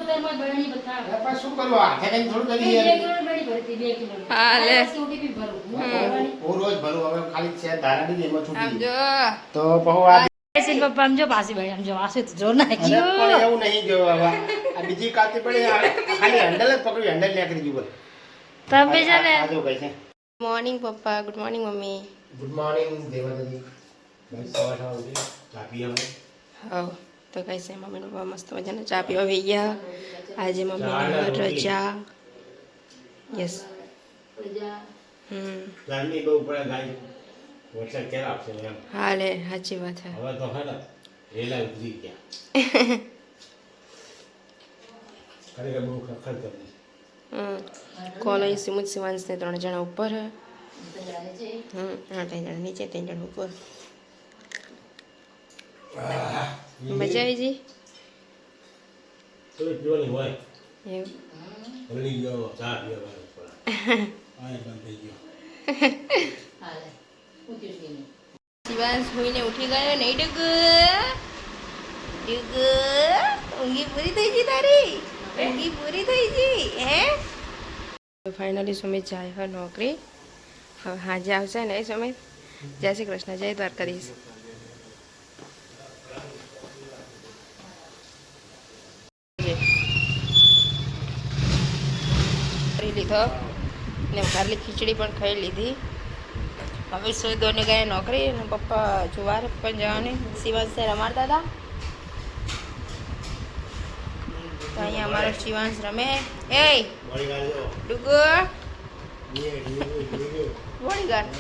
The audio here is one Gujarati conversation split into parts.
શું કરવું હાથે કઈ થોડું કરી હા લે હું રોજ ભરું હવે ખાલી છે ધારાડી જ એમાં છૂટી સમજો તો બહુ આ પપ્પા આમ જો પાસી ભાઈ આમ જો આસે તો જોર નાખ્યું પણ એવું નહીં જો હવે આ બીજી કાતી પડી ખાલી હેન્ડલ જ પકડ્યું હેન્ડલ નીકળી ગયું બોલ તમે છે ને આ જો કઈ છે મોર્નિંગ પપ્પા ગુડ મોર્નિંગ મમ્મી ગુડ મોર્નિંગ દેવાદાજી ભાઈ સવાર સવાર ઉઠી ચા પી હવે હા તો કઈ છે મમ્મી પપ્પા મસ્ત મજાના ચા પીવા આવી ગયા આજે મમ્મી રજા યસ ગરમી બહુ પડે ગાય વરસાદ ક્યારે આપશે એમ હા લે સાચી વાત છે હવે તો હે ને રેલા ઉતરી ગયા ખરેખર બહુ ખખર કરી કોલેજ સિમુજ શિવાંશ ને 3 જણા ઉપર હે 3 જણા નીચે 3 જણા ઉપર મજા આવી જી તો પીવાની હોય એવું ઓલી ગયો ચા પીવાનો પડે આ બંધ થઈ ગયો શિવાંશ હોઈને ઉઠી ગયો નહીં ડગ ઊંઘી પૂરી થઈ ગઈ તારી ઊંઘી પૂરી થઈ ગઈ હે ફાઇનલી સુમિત જાય હવે નોકરી હવે હાજે આવશે ને એ સુમિત જય શ્રી કૃષ્ણ જય દ્વારકાધીશ કરી લીધો ને ખાલી ખીચડી પણ ખાઈ લીધી હવે સુધોને ગયા નોકરી અને પપ્પા જુવાર પણ જવાની શિવાંશ રમાડતા હતા તો અહીંયા અમારો શિવાંશ રમે એ ડુગુ બોડીગાર્ડ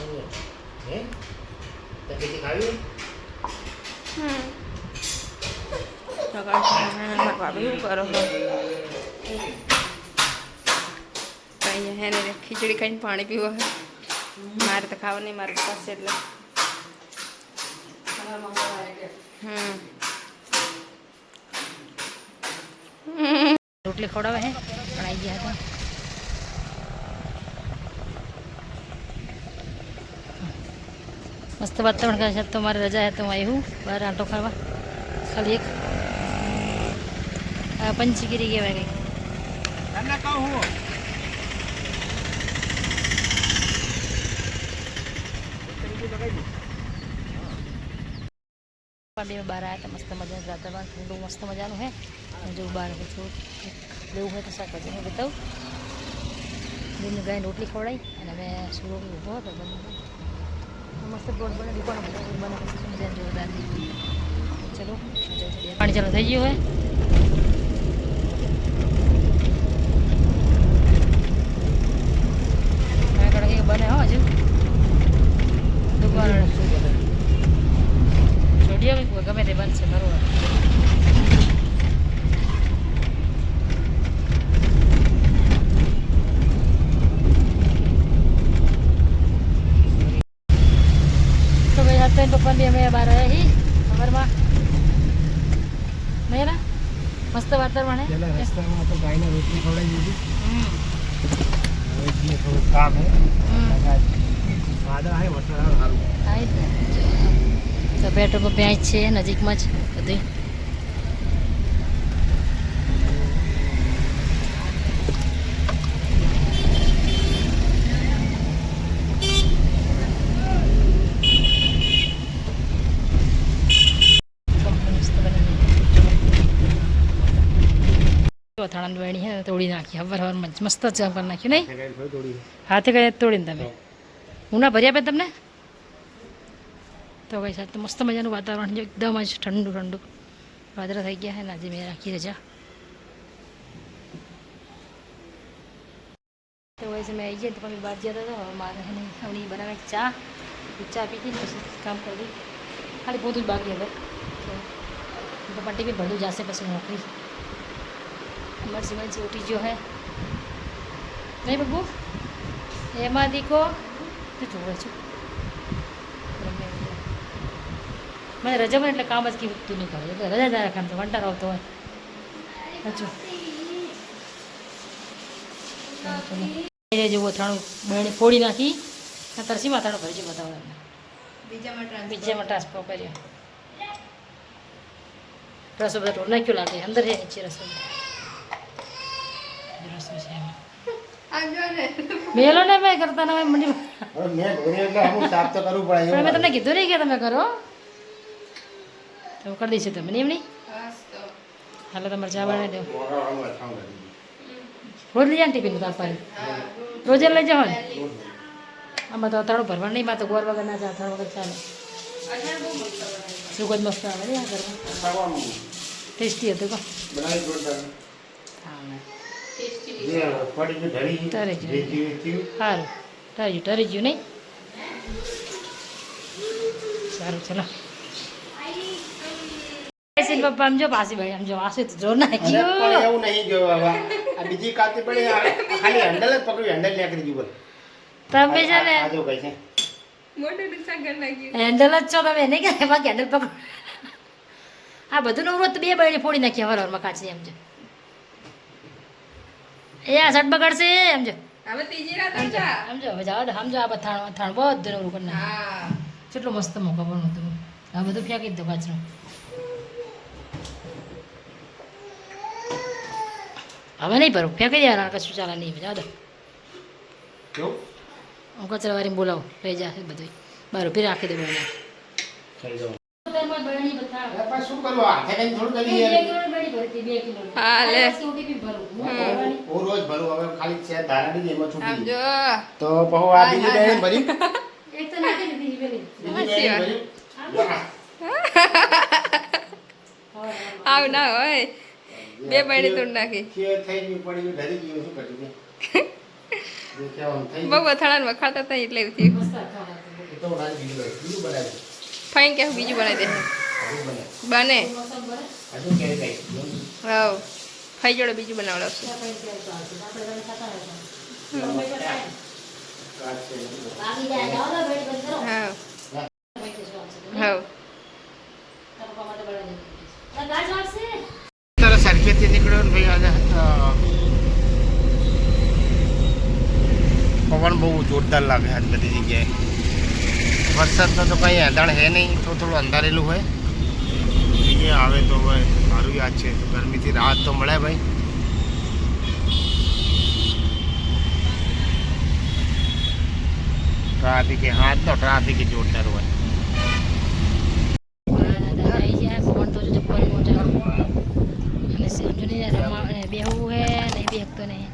ભાભી શું કરો અહીંયા હે ને ખીચડી ખાઈને પાણી પીવા મારે તો ખાવા નહીં મારે પાસે એટલે રોટલી ખવડાવે હે પણ આવી ગયા હતા મસ્ત વાતાવરણ કરે છે તો મારે રજા હે તો હું આવ્યું બહાર આંટો ખાવા ખાલી એક પંચગીરી કહેવાય કંઈક બે બહાર આવ્યા હતા મસ્ત મજાનું વાતાવરણ ઠંડુ મસ્ત મજાનું હે જો બહાર થોડું લેવું હોય તો શાકભાજીને બતાવું બેને ગાયને રોટલી ખવડાવી અને અમે સુરો ઊભો હતો મસ્ત ગોળ બને દુકાનો બને મજા જોરદાર ચલો પાણી ચાલુ થઈ ગયું હોય બને હો હજુ દુકાન ગમે તે બનશે બરોબર તો ભાઈ હતા પપ્પા બી અમે બહાર આવ્યા હી ખબરમાં નહીં ના મસ્ત વાતાવરણ હે રસ્તામાં તો ગાયને રોટલી ખવડાવી દીધી થોડું કામ હે વાદળ આવે વરસાદ સારું તો પેટ્રોલ પંપ ત્યાં જ છે નજીકમાં જ બધું અથાણાની વેણી હે તોડી નાખી હવાર હવારમાં મસ્ત ચા કરી નાખ્યું નહીં હાથે કઈ તોડીને તમે ઉના ભર્યા પે તમને તો ભાઈ સાથે મસ્ત મજાનું વાતાવરણ છે એકદમ જ ઠંડુ ઠંડુ વાદળા થઈ ગયા છે ને આજે મેં રાખી રજા તો વૈસે મેં આવી જાય તો પણ બહાર જતા હતા હવે મારે ને હમણાં બનાવે ચા પીધી પછી કામ કરી ખાલી બધું જ બાકી હવે તો પટ્ટી બી ભરતું જશે પછી નોકરી અમારી સિવાય ઉઠી ગયો હે નહીં બબુ એમાં દીકો તો જોવે છું મને રજામાં એટલે કામ જ કેવું તું નહીં કરે એટલે રજા જ કામ તો કંટાળો આવતો હોય સાચું જેવું અથાણું બહેણે ફોડી નાખી તરસીમાં અથાણું ભરી બતાવવા બીજામાં ટ્રાન્સફર કર્યો રસો બધા ઢોર નાખ્યું લાગે અંદર છે નીચે રસો રસો છે એમાં આમ જો ને મેલો ને મેં કરતા ના હોય મને હવે મેં ધોરી એટલે અમુક સાફ તો કરવું પડે પણ મેં એવું તમને કીધું નહીં કે તમે કરો તો કરી દઈશું તમે નહીં એમની બસ તો હાલો તમારે ચા બનાવી દો મોગાવાનું અથાણું કરી દીધું. રોજ લઈ જાય ને ટિફિન પાપાને રોજે લઈ જાઓ ને આમાં તો અથાણું ભરવાનું નહીં માં તો ગોળ વગર ના જાય અથાણું વગર ચાલે શું જ મસ્ત આવે ને આ ઘરમાં ખાવાનું ટેસ્ટી હતું કહો બનાવી જોરદાર. હા જે પડી ગયું ઢળી ઢળી ગયું. જે જીવ થયું. સારું ઠરી ગયું નહીં સારું ચલો પપ્પા આમ જો પાછી ભાઈ આમ જો આશે તો જોર અરે પણ નાખ્યું એવું નહીં જો હવે આ બીજી કાતી પડી આ ખાલી હેન્ડલ જ પકડ્યું હેન્ડલ નીકળી ગયું બોલ. તમે છે ને આ જો કઈ છે મોટું નુકસાન કરી નાખ્યું હેન્ડલ જ છો તમે એને કે બાકી હેન્ડલ પકડ આ બધું નો વ્રત બે બળે ફોડી નાખ્યા વરવારમાં કાઢશે એમ છે એ આ શર્ટ બગાડશે એમ છે હવે ત્રીજી રાત સમજા સમજો હવે જાવ સમજો આ અથાણું અથાણું બધું નવરું કરી નાખ્યું હા કેટલું મસ્ત મોકા પણ હતું આ બધું ફેંકી દીધું કચરો હવે નહીં ભરું ફેંકી દેવાના કશું ચાલે નહીં જાવ દો કેવું હું કચરાવાળીને બોલાવું લઈ જશે બધું બહાર ઉભી રાખી દે બને થઈ જાવ. અરે પણ શું કરવું હાથે કઈ થોડું કરી યાર. હા લે હું રોજ ભરું હવે ખાલી છે ધારાડી જ એમાં આમ છૂટી જો ગયું. તો બહુ આ બીજી ડાયરી ભરી બીજી ડાયરી ભરી આવ ના હોય બે બળી તોડ નાખી ખીર થઈ ગયું પડી ગયું ઢળી ગયું શું કર્યું કે જે કહેવાનું થઈ બહુ ગયું. અથાણા વખાતા હતા એટલે એવું થયું એ તો બનાવી બીજું બનાવ્યું ફાઈન કે બીજું બનાવી દે હજુ બને બને હજુ કેવી કઈ હવ ફાઈ જોડે બીજું બનાવડાવશું હા હવ તારા સરખેથી નીકળ્યો ને ભાઈ આજે પવન બહુ જોરદાર લાગે આજ બધી જગ્યાએ. વરસાદનો તો કંઈ અંધાણ હે નહીં, તો થોડું અંધારેલું હોય. અહીંયા આવે તો ભાઈ સારું યાદ છે, તો ગરમીથી રાહત તો મળે ભાઈ. ટ્રાફિક હાથ તો ટ્રાફિક જોરદાર હોય. બેહવું હે નહીં બેહતો નહીં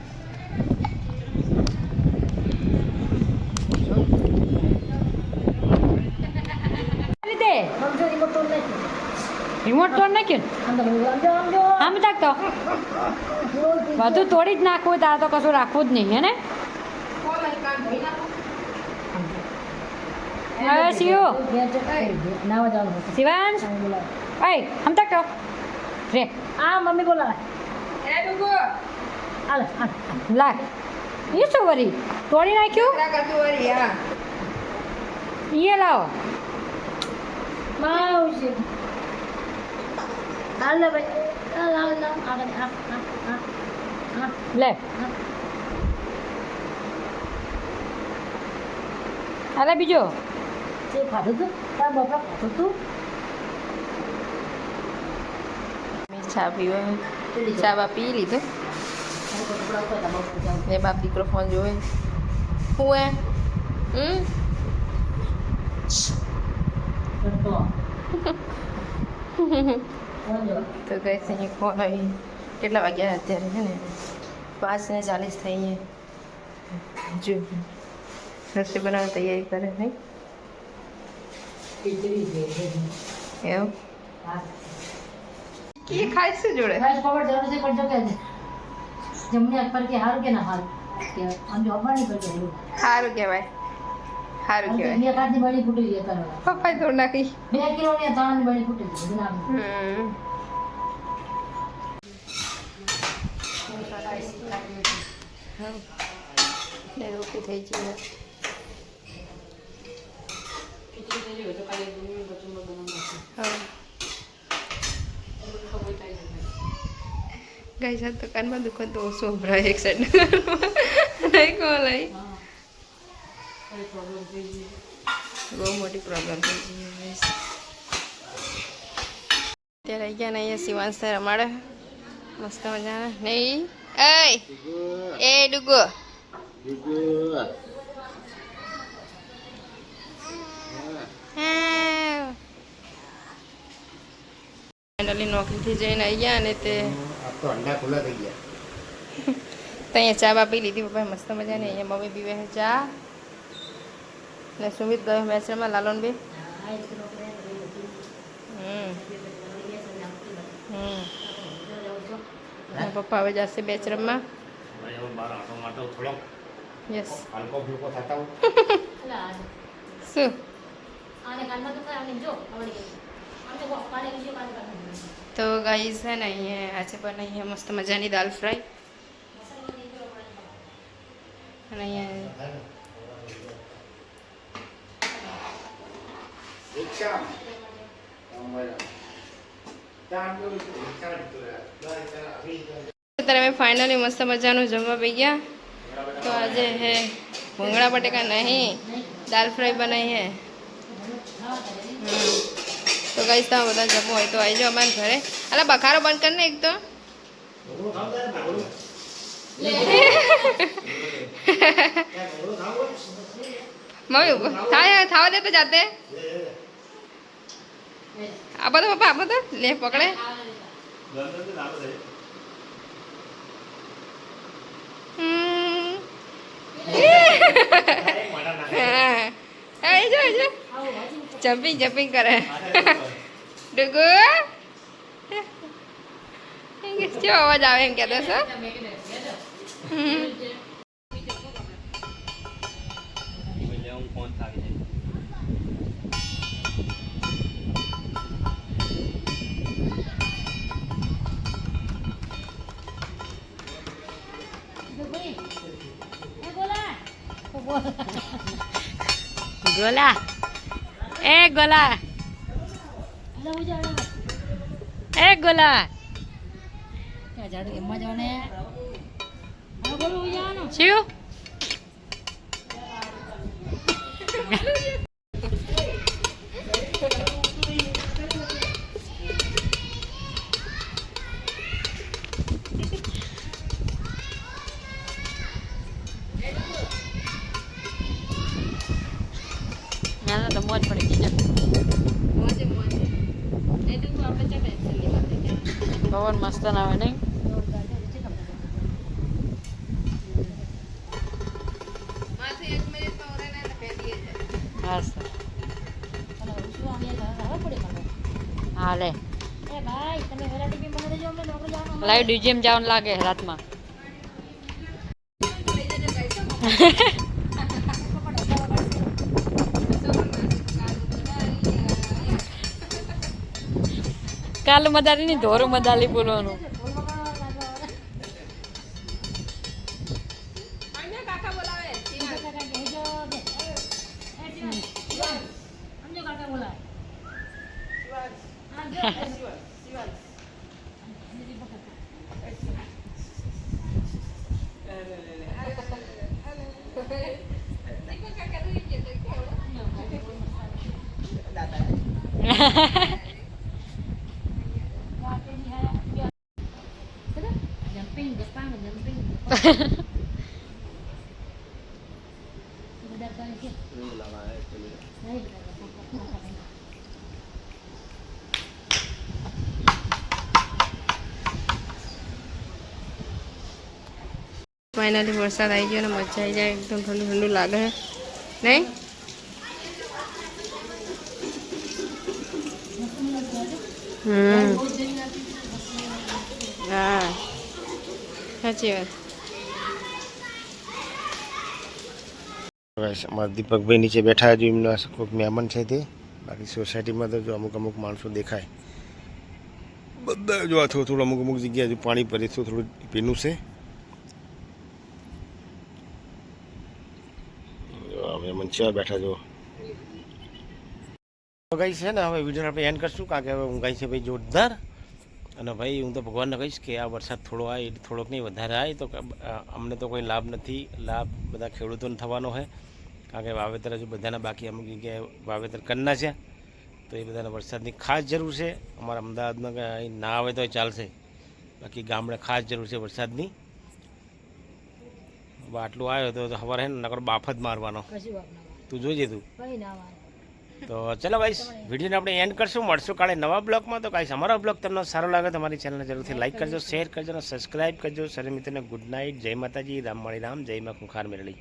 રિમોટ તોડ નાખ્યું આમ તાકતો બધું તોડી જ નાખવું તાર તો કશું રાખવું જ નહીં હે ને હવે શિવ શિવાંશ ઓય આમ તાકતો રે આ મમ્મી બોલાવે હાલ લાગ એ શું વરી તોડી નાખ્યું એ લાવો લે હાલે બીજો ખાધું તું તારા બાપા ખાધું તું ચા પીવા ચા બા પી લીધો બે બાપ દીકરો ફોન જોવે હું હે તો કઈ અહીં ફોન આવી કેટલા વાગ્યા અત્યારે છે ને 5:40 થઈ જો રસોઈ બનાવવાની તૈયારી કરે નહીં એવું કે ખાઈશું જોડે જમણી હાથ પર કે હારું કે ના હારું કે આમ જો અપાણી કરજો સારું કહેવાય સારું કહેવાય બે કાચની બળી ફૂટી ગઈ કરવા પપ્પાએ તોડ નાખી 2 કિલોની તાણની બળી ફૂટી ગઈ બધું નાખી રોટી થઈ ગઈ ગાઈસ આ દુકાનમાં દુકાન તો ઓછો ભરાય એક સાઈડ નહીં કોલ આવી બહુ મોટી પ્રોબ્લેમ થઈ ગઈ ગાઈસ અત્યારે આવી ગયા ને અહીંયા શિવાંશ રમાડે મસ્ત મજાના નહીં એ ડુગુ ફાઇનલી નોકરીથી જઈને આવી ગયા અને તે આ તો અંડા ખુલ્લા થઈ ગયા. તો અહીંયા ચા બા પી લીધી પપ્પાએ મસ્ત મજાની. અહીંયા મમ્મી પીવે છે ચા ને સુમિત ગયો મેચમાં લાલોન બી. પપ્પા હવે જશે બેચરમમાં. ભાઈ હવે બહાર આટો માટો થોડો યસ હલકો ફૂલકો થતા હું. શું તો ગાઈસ છે ને અહીંયા આજે બનાવીએ મસ્ત મજાની દાલ ફ્રાય અને અહીંયા અત્યારે અમે ફાઇનલી મસ્ત મજાનું જમવા પી ગયા. તો આજે હે ભૂંગળા બટેકા નહીં દાલ ફ્રાય બનાવી હે. તો ગાઈસ તમે બધા જમો હોય તો આવી જાઓ અમારા ઘરે. અલા બખારો બંધ કર ને એક તો. મમ્મી થાવા દે તો જાતે. આપો તો પપ્પા આપો તો લે પકડે. જમ્પિંગ જમ્પિંગ કરે ડુગુ. શું અવાજ આવે એમ કહેતો છો? ગોલા એ ગોલા એ ગોલા ઝાડુ એમાં જાવ ને શું ના તો મોજ પડી ગઈ. પવન મસ્ત ના આવે નહીં. હા લે લાઈવ ડીજેમ જવાનું લાગે રાતમાં. કાલ મદારી ની ધોરું મદાલી બોલવાનું. ફાઇનલી વરસાદ આવી ગયો ને મજા આવી જાય. એકદમ ઠંડુ ઠંડુ લાગે નહીં. હા સાચી વાત. અમારા દીપકભાઈ નીચે બેઠા જો એમના કોઈક મહેમાન છે તે. બાકી સોસાયટીમાં તો જો અમુક અમુક માણસો દેખાય બધા જો આ થોડું અમુક અમુક જગ્યાએ જો પાણી ભરી થોડું પીનું છે. મહેમાન છે બેઠા જો ગાઈ છે ને. હવે વિડીયો આપણે એન્ડ કરશું કારણ કે હવે ઊંઘાઈ છે ભાઈ જોરદાર. અને ભાઈ હું તો ભગવાનને કહીશ કે આ વરસાદ થોડો આવે થોડોક નહીં વધારે આવે તો અમને તો કોઈ લાભ નથી. લાભ બધા ખેડૂતોને થવાનો હોય કારણ કે વાવેતર હજુ બધાના બાકી અમુક જગ્યાએ વાવેતર કરના છે. તો એ બધાને વરસાદની ખાસ જરૂર છે. અમારા અમદાવાદમાં અહીં ના આવે તો ચાલશે બાકી ગામડે ખાસ જરૂર છે વરસાદની. હવે આટલું આવ્યો તો ખબર હે ને નકર બાફ જ મારવાનો. કશું વાત ના મારે તું જોજે તું. કંઈ ના મારે તો ચલો ગાઈસ વિડીયોને આપણે એન્ડ કરશું. મળશું કાલે નવા બ્લોગમાં. તો ગાઈસ અમારો બ્લોગ તમને સારો લાગે તો અમારી ચેનલને જરૂરથી લાઈક કરજો, શેર કરજો અને સબસ્ક્રાઈબ કરજો. સરે મિત્રોને ગુડ નાઇટ, જય માતાજી, રામ મળી રામ, જય માં ખુખાર મેળવી.